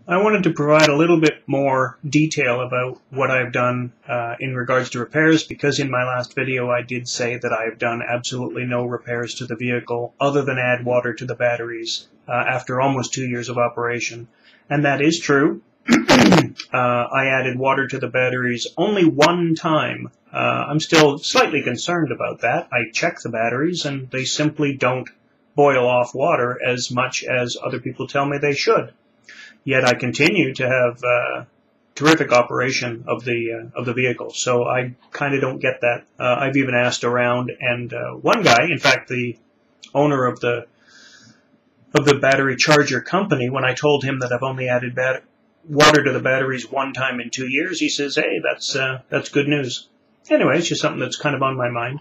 I wanted to provide a little bit more detail about what I've done in regards to repairs, because in my last video I did say that I've done absolutely no repairs to the vehicle other than add water to the batteries after almost 2 years of operation. And that is true. I added water to the batteries only one time. I'm still slightly concerned about that. I check the batteries and they simply don't boil off water as much as other people tell me they should. Yet I continue to have terrific operation of the vehicle, so I kind of don't get that. I've even asked around, and one guy, in fact, the owner of the battery charger company, when I told him that I've only added water to the batteries one time in 2 years, he says, "Hey, that's good news." Anyway, it's just something that's kind of on my mind.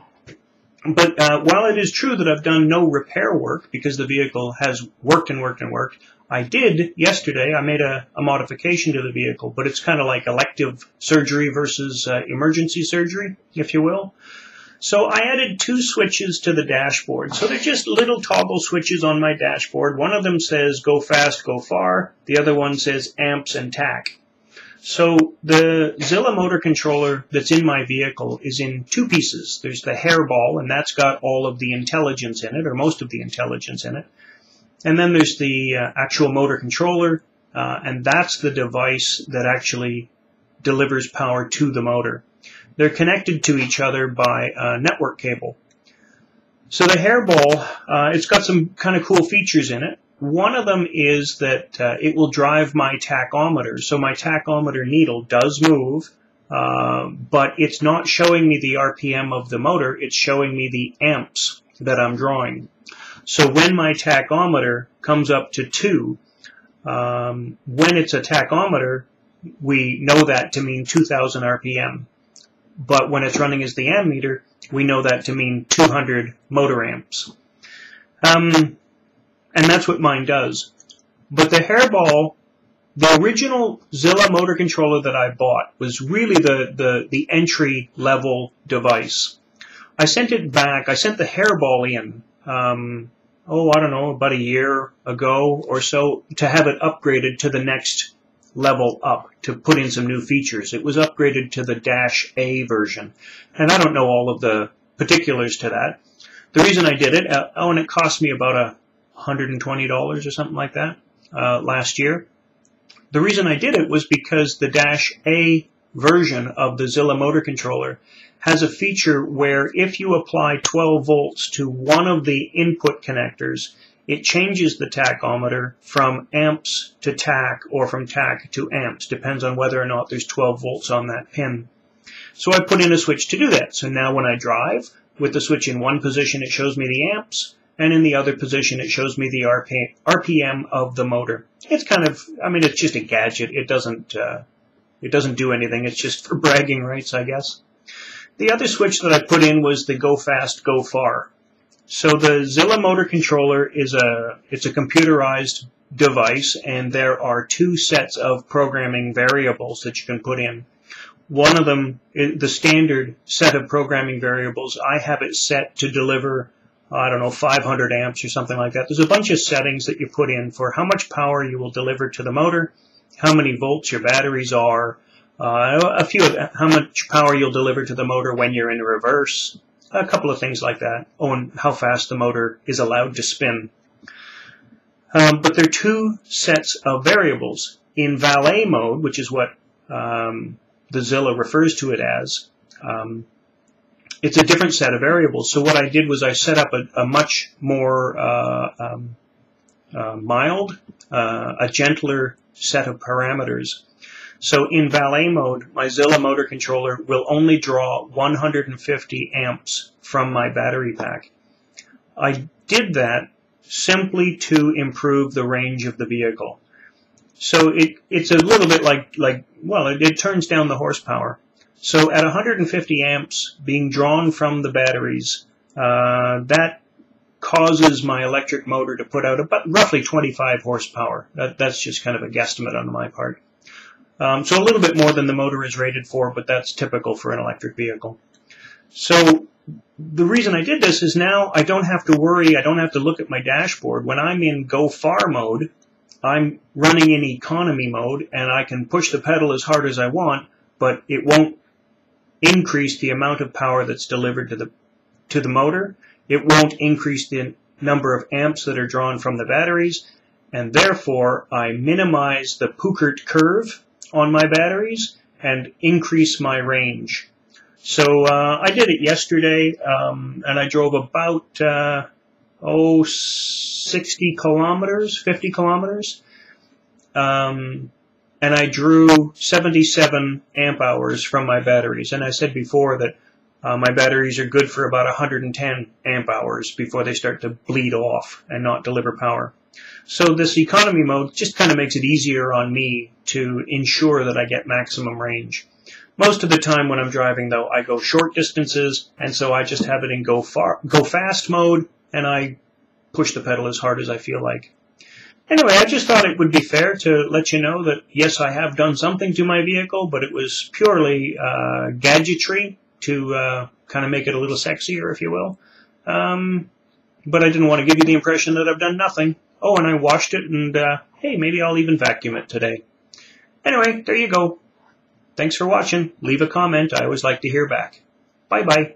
But while it is true that I've done no repair work because the vehicle has worked and worked and worked, I did yesterday. I made a modification to the vehicle, but it's kind of like elective surgery versus emergency surgery, if you will. So I added 2 switches to the dashboard. So they're just little toggle switches on my dashboard. One of them says go fast, go far. The other one says amps and tach. So the Zilla motor controller that's in my vehicle is in 2 pieces. There's the hairball, and that's got all of the intelligence in it, or most of the intelligence in it. And then there's the actual motor controller, and that's the device that actually delivers power to the motor. They're connected to each other by a network cable. So the hairball, it's got some kind of cool features in it. One of them is that it will drive my tachometer. So my tachometer needle does move, but it's not showing me the RPM of the motor. It's showing me the amps that I'm drawing. So when my tachometer comes up to 2, when it's a tachometer, we know that to mean 2,000 RPM. But when it's running as the ammeter, we know that to mean 200 motor amps. And that's what mine does. But the hairball, the original Zilla motor controller that I bought, was really the entry-level device. I sent it back. I sent the hairball in, I don't know, about a year ago or so, to have it upgraded to the next level up, to put in some new features. It was upgraded to the Dash A version. And I don't know all of the particulars to that. The reason I did it, and it cost me about $120 or something like that last year. The reason I did it was because the Dash A version of the Zilla motor controller has a feature where if you apply 12 volts to one of the input connectors, it changes the tachometer from amps to tach or from tach to amps. Depends on whether or not there's 12 volts on that pin. So I put in a switch to do that. So now when I drive, with the switch in one position, it shows me the amps, and in the other position, it shows me the RPM of the motor. It's kind of, it's just a gadget. It doesn't do anything. It's just for bragging rights, I guess. The other switch that I put in was the go fast, go far. So the Zilla motor controller it's a computerized device, and there are 2 sets of programming variables that you can put in. One of them, the standard set of programming variables, I have it set to deliver, 500 amps or something like that. There's a bunch of settings that you put in for how much power you will deliver to the motor, how many volts your batteries are, how much power you'll deliver to the motor when you're in reverse, a couple of things like that, and how fast the motor is allowed to spin. But there are 2 sets of variables. In valet mode, which is what the Zilla refers to it as, it's a different set of variables. So what I did was I set up a much more mild, a gentler set of parameters. So in valet mode, my Zilla motor controller will only draw 150 amps from my battery pack. I did that simply to improve the range of the vehicle. So it's a little bit it turns down the horsepower. So at 150 amps being drawn from the batteries, that causes my electric motor to put out about roughly 25 horsepower. That's just kind of a guesstimate on my part. So a little bit more than the motor is rated for, but that's typical for an electric vehicle. So the reason I did this is now I don't have to worry, I don't have to look at my dashboard. When I'm in go far mode, I'm running in economy mode and I can push the pedal as hard as I want, but it won't increase the amount of power that's delivered to the motor. It won't increase the number of amps that are drawn from the batteries, and therefore I minimize the Peugeot curve on my batteries and increase my range. So I did it yesterday, and I drove about 60 kilometers, 50 kilometers, and I drew 77 amp hours from my batteries. And I said before that my batteries are good for about 110 amp hours before they start to bleed off and not deliver power. So this economy mode just kind of makes it easier on me to ensure that I get maximum range. Most of the time when I'm driving, though, I go short distances, and so I just have it in go fast mode, and I push the pedal as hard as I feel like. Anyway, I just thought it would be fair to let you know that, yes, I have done something to my vehicle, but it was purely gadgetry to kind of make it a little sexier, if you will. But I didn't want to give you the impression that I've done nothing. Oh, and I washed it, and hey, maybe I'll even vacuum it today. Anyway, there you go. Thanks for watching. Leave a comment. I always like to hear back. Bye-bye.